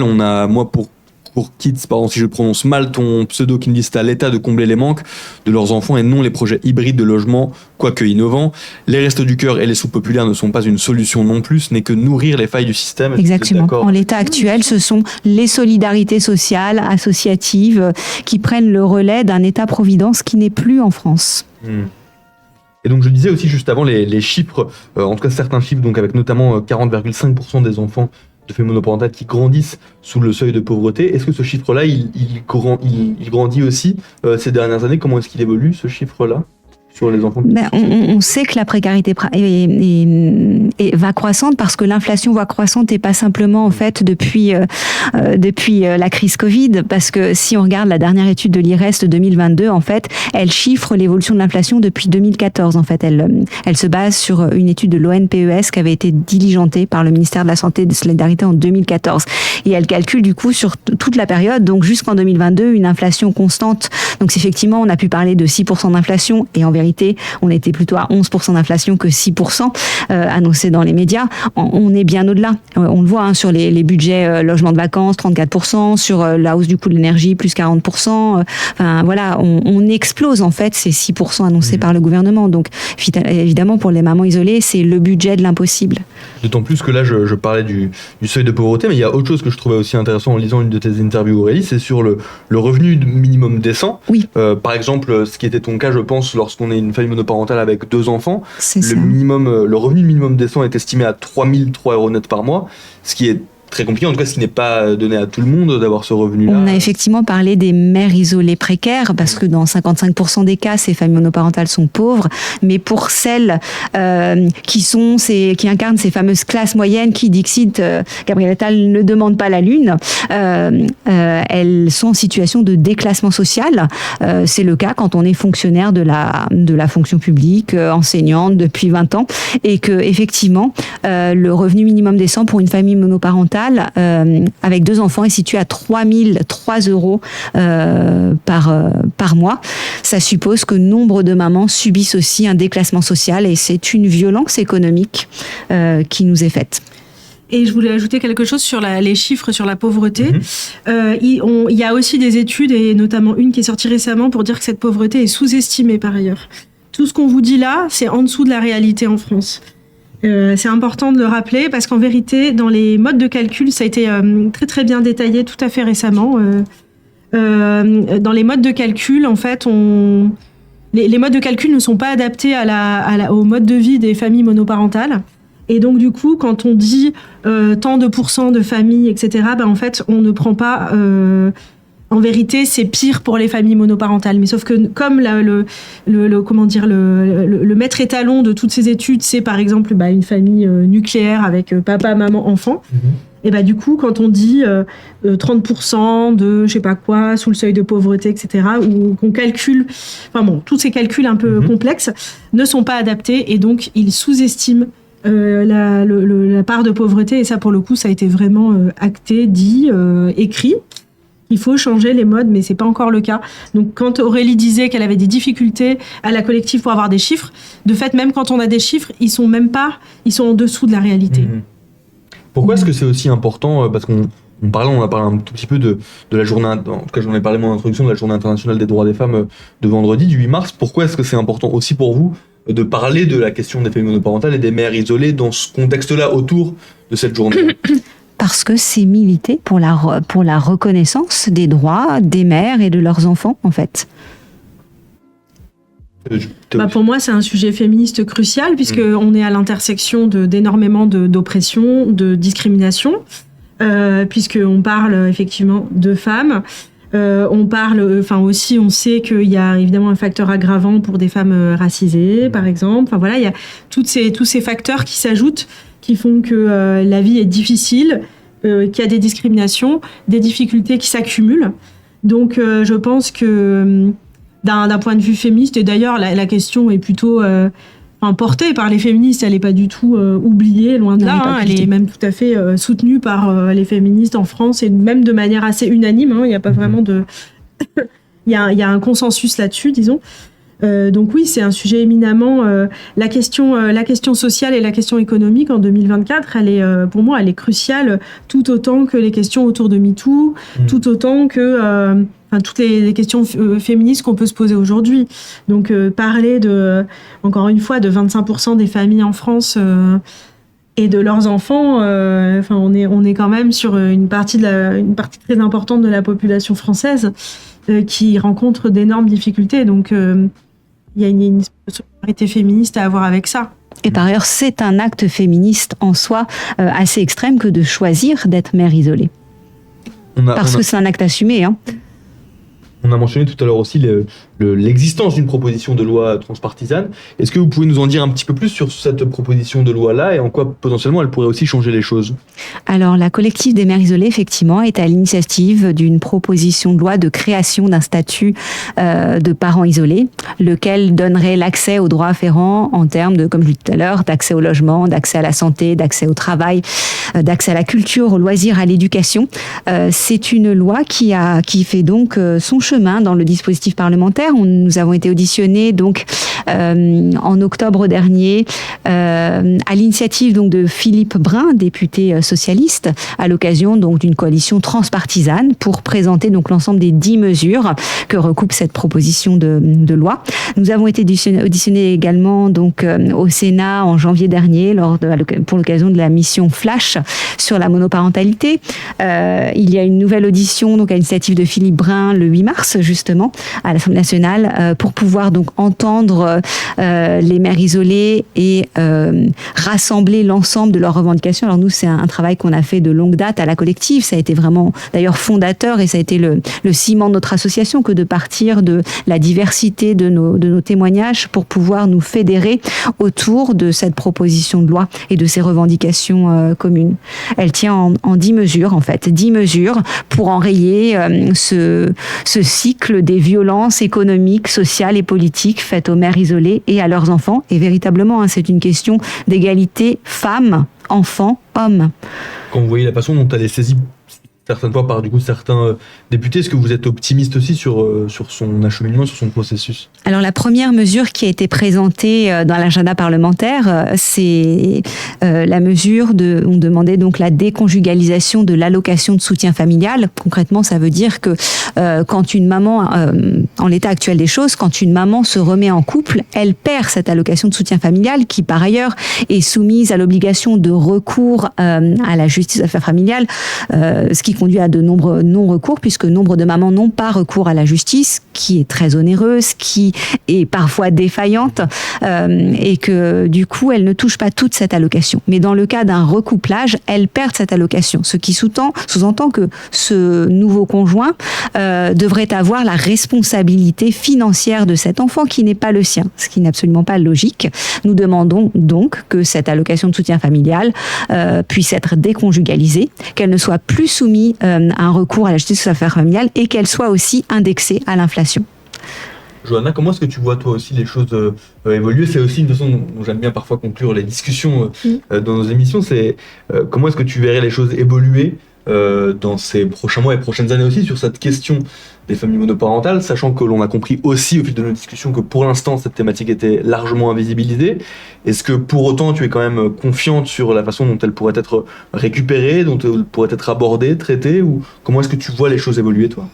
Moi, pour pour Kids, pardon si je prononce mal ton pseudo, qui me dit c'est à l'État de combler les manques de leurs enfants et non les projets hybrides de logement, quoique innovants. Les Restos du Cœur et les soupes populaires ne sont pas une solution non plus, ce n'est que nourrir les failles du système. Exactement. En l'état actuel, ce sont les solidarités sociales, associatives, qui prennent le relais d'un État-providence qui n'est plus en France. Et donc je disais aussi juste avant les chiffres, en tout cas certains chiffres, donc avec notamment 40,5% des enfants de familles monoparentales qui grandissent sous le seuil de pauvreté. Est-ce que ce chiffre-là, il grandit aussi ces dernières années? Comment est-ce qu'il évolue, ce chiffre-là, sur les enfants? On sait que la précarité va croissante parce que l'inflation va croissante et pas simplement en fait depuis la crise Covid, parce que si on regarde la dernière étude de l'IRES de 2022, en fait, elle chiffre l'évolution de l'inflation depuis 2014. En fait, elle se base sur une étude de l'ONPES qui avait été diligentée par le ministère de la Santé et de la Solidarité en 2014. Et elle calcule du coup sur toute la période, donc jusqu'en 2022, une inflation constante. Donc effectivement, on a pu parler de 6% d'inflation et en vérité, on était plutôt à 11% d'inflation que 6% annoncé dans les médias. On est bien au-delà. On le voit sur les budgets logements de vacances, 34%, sur la hausse du coût de l'énergie, plus 40%. Enfin voilà, on explose en fait ces 6% annoncés par le gouvernement. Donc évidemment, pour les mamans isolées, c'est le budget de l'impossible. D'autant plus que là, je parlais du seuil de pauvreté, mais il y a autre chose que je trouvais aussi intéressant en lisant une de tes interviews, Aurélie, c'est sur le revenu minimum décent. Oui. Par exemple, ce qui était ton cas, je pense, lorsqu'on est une famille monoparentale avec 2 enfants, le revenu minimum décent est estimé à 3 € net par mois, ce qui est très compliqué, en tout cas ce qui n'est pas donné à tout le monde d'avoir ce revenu-là. On a effectivement parlé des mères isolées précaires, parce que dans 55% des cas, ces familles monoparentales sont pauvres, mais pour celles qui incarnent ces fameuses classes moyennes qui, dixit Gabriel Attal, ne demandent pas la lune, elles sont en situation de déclassement social. C'est le cas quand on est fonctionnaire de la fonction publique, enseignante depuis 20 ans, et que effectivement, le revenu minimum décent pour une famille monoparentale avec 2 enfants est situé à 3 € par mois. Ça suppose que nombre de mamans subissent aussi un déclassement social et c'est une violence économique qui nous est faite. Et je voulais ajouter quelque chose sur les chiffres sur la pauvreté. Il y a aussi des études, et notamment une qui est sortie récemment, pour dire que cette pauvreté est sous-estimée par ailleurs. Tout ce qu'on vous dit là, c'est en dessous de la réalité en France. C'est important de le rappeler parce qu'en vérité, dans les modes de calcul, ça a été très très bien détaillé tout à fait récemment. Dans les modes de calcul, en fait, les modes de calcul ne sont pas adaptés au mode de vie des familles monoparentales. Et donc du coup, quand on dit tant de pourcents de familles, etc., en fait, on ne prend pas... En vérité, c'est pire pour les familles monoparentales. Mais sauf que comme le maître étalon de toutes ces études, c'est par exemple une famille nucléaire avec papa, maman, enfant. Et du coup, quand on dit 30% de je sais pas quoi sous le seuil de pauvreté, etc., ou qu'on calcule, tous ces calculs un peu complexes ne sont pas adaptés et donc ils sous-estiment la part de pauvreté. Et ça, pour le coup, ça a été vraiment acté, dit, écrit. Il faut changer les modes, mais c'est pas encore le cas. Donc, quand Aurélie disait qu'elle avait des difficultés à la collective pour avoir des chiffres, de fait, même quand on a des chiffres, ils sont en dessous de la réalité. Pourquoi est-ce que c'est aussi important? Parce qu'on a parlé un tout petit peu de la journée, en tout cas j'en ai parlé dans mon introduction, de la journée internationale des droits des femmes de vendredi, du 8 mars. Pourquoi est-ce que c'est important aussi pour vous de parler de la question des familles monoparentales et des mères isolées dans ce contexte-là autour de cette journée? Parce que c'est militer pour la reconnaissance des droits des mères et de leurs enfants, en fait. Pour moi, c'est un sujet féministe crucial, puisqu'on est à l'intersection d'énormément d'oppression, de discrimination, puisqu'on parle effectivement de femmes. On parle, aussi, on sait qu'il y a évidemment un facteur aggravant pour des femmes racisées, par exemple. Il y a tous ces facteurs qui s'ajoutent, qui font que la vie est difficile, qu'il y a des discriminations, des difficultés qui s'accumulent. Donc, je pense que d'un point de vue féministe, et d'ailleurs, la question est plutôt portée par les féministes, elle n'est pas du tout oubliée, loin de là. Elle est même tout à fait soutenue par les féministes en France, et même de manière assez unanime. Il n'y a pas vraiment de... Il y a un consensus là-dessus, disons. Donc oui, c'est un sujet éminemment. La question sociale et la question économique en 2024, pour moi, elle est cruciale, tout autant que les questions autour de MeToo, tout autant que toutes les questions féministes qu'on peut se poser aujourd'hui. Donc parler encore une fois, de 25% des familles en France et de leurs enfants, on est quand même sur une partie très importante de la population française qui rencontre d'énormes difficultés. Donc il y a une solidarité féministe à avoir avec ça. Et par ailleurs, c'est un acte féministe en soi assez extrême que de choisir d'être mère isolée. Parce que c'est un acte assumé. On a mentionné tout à l'heure aussi l'existence d'une proposition de loi transpartisane. Est-ce que vous pouvez nous en dire un petit peu plus sur cette proposition de loi-là et en quoi potentiellement elle pourrait aussi changer les choses ? Alors, la collective des mères isolées, effectivement, est à l'initiative d'une proposition de loi de création d'un statut de parents isolés, lequel donnerait l'accès aux droits afférents en termes de, comme je l'ai dit tout à l'heure, d'accès au logement, d'accès à la santé, d'accès au travail, d'accès à la culture, aux loisirs, à l'éducation. C'est une loi qui fait donc son chemin dans le dispositif parlementaire. Nous avons été auditionnés donc en octobre dernier à l'initiative donc de Philippe Brun, député socialiste, à l'occasion donc d'une coalition transpartisane pour présenter donc l'ensemble des 10 mesures que recoupe cette proposition de loi. Nous avons été auditionnés également donc au Sénat en janvier dernier pour l'occasion de la mission Flash sur la monoparentalité. Il y a une nouvelle audition donc à l'initiative de Philippe Brun le 8 mars justement à l'Assemblée nationale pour pouvoir donc entendre les mères isolées et rassembler l'ensemble de leurs revendications. Alors nous, c'est un travail qu'on a fait de longue date à la collective. Ça a été vraiment d'ailleurs fondateur et ça a été le ciment de notre association que de partir de la diversité de nos témoignages pour pouvoir nous fédérer autour de cette proposition de loi et de ces revendications communes. Elle tient en 10 mesures, en fait. 10 mesures pour enrayer ce cycle des violences économiques, sociales et politiques faites aux mères isolées et à leurs enfants. Et véritablement, c'est une question d'égalité femmes, enfants, hommes. Quand vous voyez la façon dont elle est saisie certaines fois par du coup certains députés, est-ce que vous êtes optimiste aussi sur son acheminement, sur son processus ? Alors la première mesure qui a été présentée dans l'agenda parlementaire, c'est la mesure on demandait donc la déconjugalisation de l'allocation de soutien familial. Concrètement, ça veut dire que quand une maman, en l'état actuel des choses, quand une maman se remet en couple, elle perd cette allocation de soutien familial qui par ailleurs est soumise à l'obligation de recours à la justice des affaires familiales, ce qui conduit à de nombreux non-recours, puisque nombre de mamans n'ont pas recours à la justice, qui est très onéreuse, qui est parfois défaillante, et que du coup, elle ne touche pas toute cette allocation. Mais dans le cas d'un recouplage, elle perd cette allocation, ce qui sous-entend que ce nouveau conjoint devrait avoir la responsabilité financière de cet enfant qui n'est pas le sien, ce qui n'est absolument pas logique. Nous demandons donc que cette allocation de soutien familial puisse être déconjugalisée, qu'elle ne soit plus soumise à un recours à la justice des affaires familiales et qu'elle soit aussi indexée à l'inflation. Johanna, comment est-ce que tu vois toi aussi les choses évoluer ? C'est aussi une façon dont j'aime bien parfois conclure les discussions dans nos émissions, c'est comment est-ce que tu verrais les choses évoluer dans ces prochains mois et prochaines années aussi sur cette question des familles monoparentales, sachant que l'on a compris aussi au fil de nos discussions que pour l'instant cette thématique était largement invisibilisée. Est-ce que pour autant tu es quand même confiante sur la façon dont elle pourrait être récupérée, dont elle pourrait être abordée, traitée, ou comment est-ce que tu vois les choses évoluer toi ?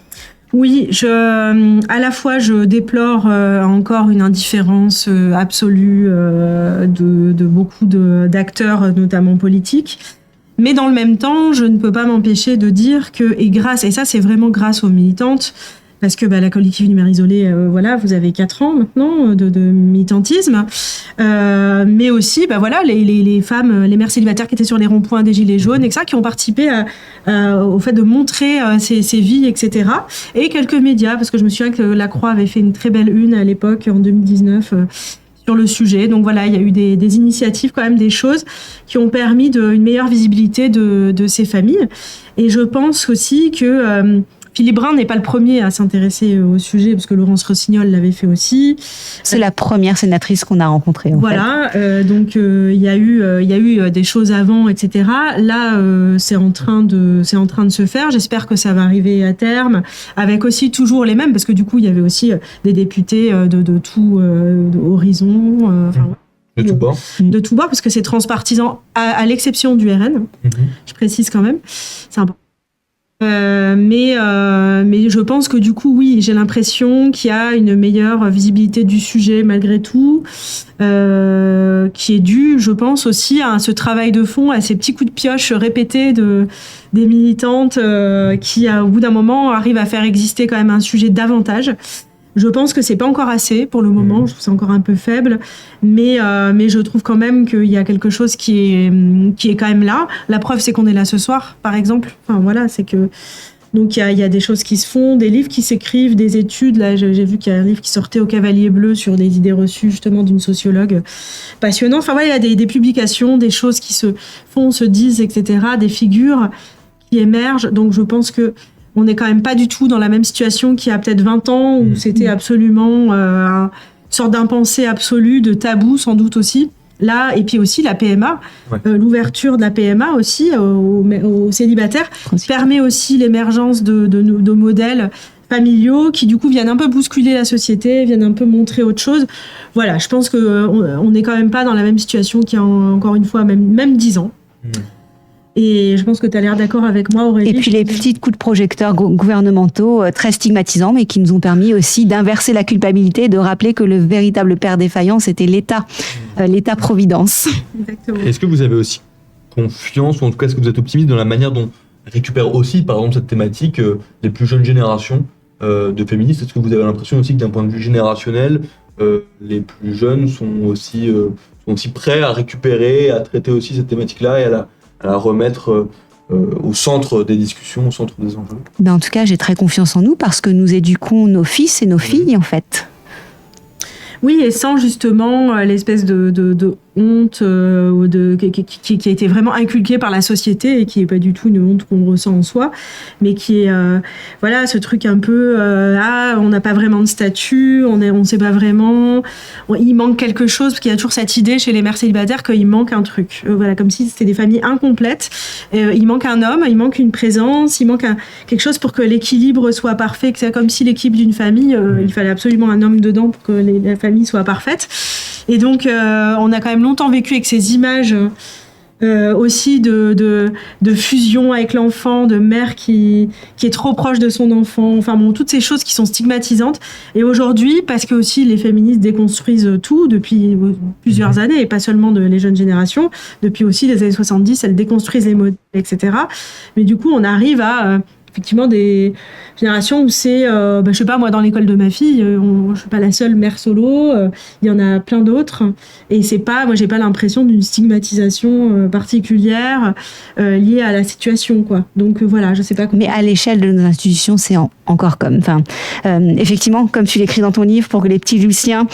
Oui, à la fois je déplore encore une indifférence absolue de beaucoup d'acteurs, notamment politiques. Mais dans le même temps, je ne peux pas m'empêcher de dire que, et ça c'est vraiment grâce aux militantes, parce que la collective des mères isolées, vous avez 4 ans maintenant de militantisme, mais aussi les femmes, les mères célibataires qui étaient sur les ronds-points des Gilets jaunes, et ça, qui ont participé au fait de montrer ces vies, etc. Et quelques médias, parce que je me souviens que La Croix avait fait une très belle une à l'époque, en 2019, sur le sujet. Donc voilà, il y a eu des initiatives, quand même, des choses qui ont permis une meilleure visibilité de ces familles. Et je pense aussi que Philippe Brun n'est pas le premier à s'intéresser au sujet, parce que Laurence Rossignol l'avait fait aussi. C'est la première sénatrice qu'on a rencontrée. Voilà, donc il y a eu des choses avant, etc. Là, c'est en train de se faire. J'espère que ça va arriver à terme, avec aussi toujours les mêmes, parce que du coup, il y avait aussi des députés de tout horizon. De tout bord. De tout bord, parce que c'est transpartisan, à l'exception du RN. Je précise quand même. C'est important. Mais je pense que du coup, oui, j'ai l'impression qu'il y a une meilleure visibilité du sujet malgré tout, qui est due, je pense, aussi à ce travail de fond, à ces petits coups de pioche répétés des militantes qui, au bout d'un moment, arrivent à faire exister quand même un sujet davantage. Je pense que c'est pas encore assez pour le moment, je trouve ça encore un peu faible, mais je trouve quand même qu'il y a quelque chose qui est quand même là. La preuve, c'est qu'on est là ce soir, par exemple. Enfin voilà, c'est que donc il y a des choses qui se font, des livres qui s'écrivent, des études. Là, j'ai vu qu'il y a un livre qui sortait au Cavalier Bleu sur des idées reçues justement d'une sociologue passionnante. Enfin voilà, il y a des publications, des choses qui se font, se disent, etc. Des figures qui émergent. Donc je pense que on n'est quand même pas du tout dans la même situation qu'il y a peut-être 20 ans, où c'était absolument une sorte d'impensé absolu, de tabou sans doute aussi. Là, et puis aussi la PMA, l'ouverture de la PMA aussi aux célibataires permet aussi l'émergence de modèles familiaux qui du coup viennent un peu bousculer la société, viennent un peu montrer autre chose. Voilà, je pense qu'on n'est quand même pas dans la même situation qu'il y a encore une fois même 10 ans. Et je pense que tu as l'air d'accord avec moi, Aurélie. Et puis les petits coups de projecteur gouvernementaux très stigmatisants, mais qui nous ont permis aussi d'inverser la culpabilité, de rappeler que le véritable père défaillant, c'était l'État, l'État-providence. Exactement. Est-ce que vous avez aussi confiance, ou en tout cas est-ce que vous êtes optimiste dans la manière dont récupèrent aussi, par exemple, cette thématique, les plus jeunes générations de féministes? Est-ce que vous avez l'impression aussi que d'un point de vue générationnel, les plus jeunes sont aussi prêts à récupérer, à traiter aussi cette thématique-là et à la remettre au centre des discussions, au centre des enjeux? En tout cas, j'ai très confiance en nous parce que nous éduquons nos fils et nos filles, en fait. Oui, et sans justement l'espèce de honte qui a été vraiment inculquée par la société et qui n'est pas du tout une honte qu'on ressent en soi, mais qui est voilà, ce truc un peu on n'a pas vraiment de statut, on sait pas vraiment, il manque quelque chose, parce qu'il y a toujours cette idée chez les mères célibataires qu'il manque un truc, voilà, comme si c'était des familles incomplètes, il manque un homme, il manque une présence, il manque quelque chose pour que l'équilibre soit parfait, que c'est comme si l'équilibre d'une famille, il fallait absolument un homme dedans pour que la famille soit parfaite. Et donc, on a quand même longtemps vécu avec ces images aussi de fusion avec l'enfant, de mère qui est trop proche de son enfant. Enfin bon, toutes ces choses qui sont stigmatisantes. Et aujourd'hui, parce que aussi les féministes déconstruisent tout depuis plusieurs années, et pas seulement les jeunes générations, depuis aussi les années 70, elles déconstruisent les modèles, etc. Mais du coup, on arrive à... effectivement des générations où c'est, je sais pas, moi dans l'école de ma fille, je suis pas la seule mère solo, il y en a plein d'autres, et c'est pas, moi j'ai pas l'impression d'une stigmatisation particulière liée à la situation, quoi. Donc voilà, je sais pas. Mais à l'échelle de nos institutions, c'est encore comme, effectivement, comme tu l'écris dans ton livre, pour que les petits Luciens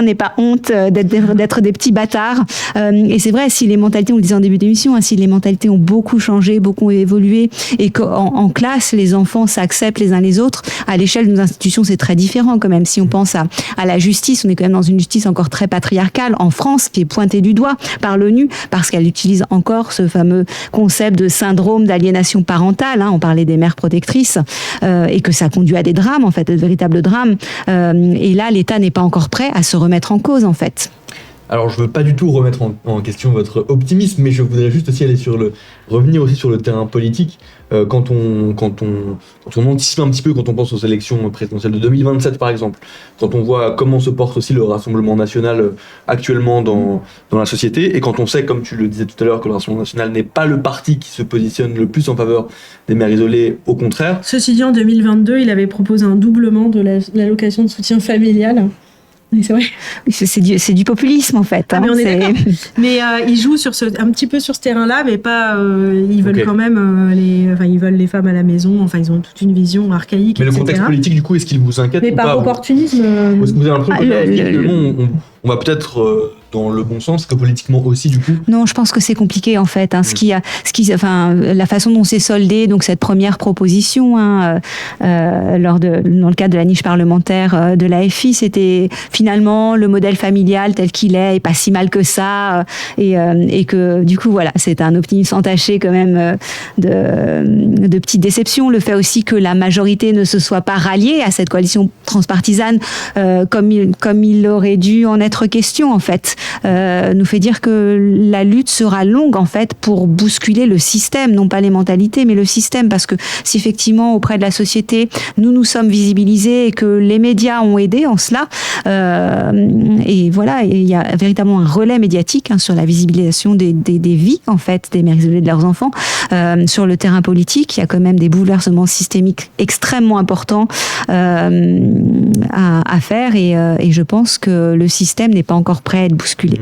n'aient pas honte d'être des petits bâtards. Et c'est vrai, si les mentalités, on le disait en début d'émission, si les mentalités ont beaucoup changé, beaucoup évolué, et qu'en classe, les enfants s'acceptent les uns les autres, à l'échelle de nos institutions, c'est très différent quand même. Si on pense à la justice, on est quand même dans une justice encore très patriarcale en France, qui est pointée du doigt par l'ONU, parce qu'elle utilise encore ce fameux concept de syndrome d'aliénation parentale, on parlait des mères protectrices, et que ça conduit à des drames, en fait, de véritables drames. Et là, l'État n'est pas encore prêt à se remettre en cause, en fait. Alors, je veux pas du tout remettre en question votre optimisme, mais je voudrais juste aussi revenir aussi sur le terrain politique. Quand on anticipe un petit peu, quand on pense aux élections présidentielles de 2027 par exemple, quand on voit comment se porte aussi le Rassemblement national actuellement dans la société, et quand on sait, comme tu le disais tout à l'heure, que le Rassemblement national n'est pas le parti qui se positionne le plus en faveur des mères isolées, au contraire. Ceci dit, en 2022, il avait proposé un doublement de l'allocation de soutien familial. Oui, c'est vrai. C'est du populisme en fait. Mais on est d'accord. Mais ils jouent un petit peu sur ce terrain-là, mais pas. Ils veulent quand même ils veulent les femmes à la maison. Enfin, ils ont toute une vision archaïque. Mais le contexte politique, du coup, est-ce qu'il vous inquiète ou pas? Mais par opportunisme. Est-ce que vous avez l'impression que on va peut-être dans le bon sens, que politiquement aussi du coup? Non, je pense que c'est compliqué en fait. La façon dont c'est soldé, donc cette première proposition dans le cadre de la niche parlementaire de l'AFI, c'était finalement le modèle familial tel qu'il est, et pas si mal que ça, et que du coup voilà, c'est un optimisme entaché quand même de petites déceptions. Le fait aussi que la majorité ne se soit pas ralliée à cette coalition transpartisane comme il aurait dû en être question en fait, nous fait dire que la lutte sera longue en fait pour bousculer le système, non pas les mentalités mais le système, parce que si effectivement auprès de la société nous sommes visibilisés et que les médias ont aidé en cela, et voilà, il y a véritablement un relais médiatique sur la visibilisation des vies en fait des mères isolées de leurs enfants sur le terrain politique. Il y a quand même des bouleversements systémiques extrêmement importants à faire, et je pense que le système n'est pas encore prêt à être bousculé.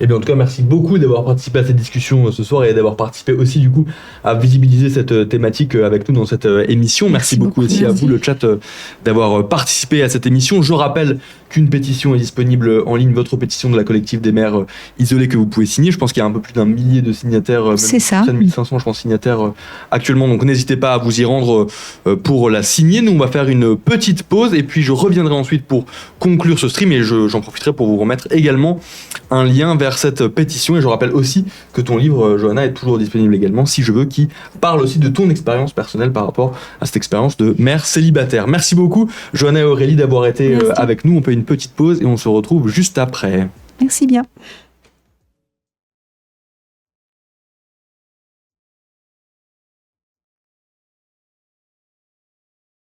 Et bien en tout cas, merci beaucoup d'avoir participé à cette discussion ce soir et d'avoir participé aussi du coup à visibiliser cette thématique avec nous dans cette émission. Merci beaucoup aussi à vous le chat d'avoir participé à cette émission. Je rappelle qu'une pétition est disponible en ligne, votre pétition de la collective des mères isolées que vous pouvez signer. Je pense qu'il y a un peu plus d'1 millier de signataires, même c'est ça. 1500 je pense signataires actuellement, donc n'hésitez pas à vous y rendre pour la signer. Nous on va faire une petite pause et puis je reviendrai ensuite pour conclure ce stream, et j'en profiterai pour vous remettre également un lien vers cette pétition. Et je rappelle aussi que ton livre, Johanna, est toujours disponible également, Si je veux, qui parle aussi de ton expérience personnelle par rapport à cette expérience de mère célibataire. Merci beaucoup Johanna et Aurélie d'avoir été avec nous. On fait une petite pause et on se retrouve juste après. Merci bien.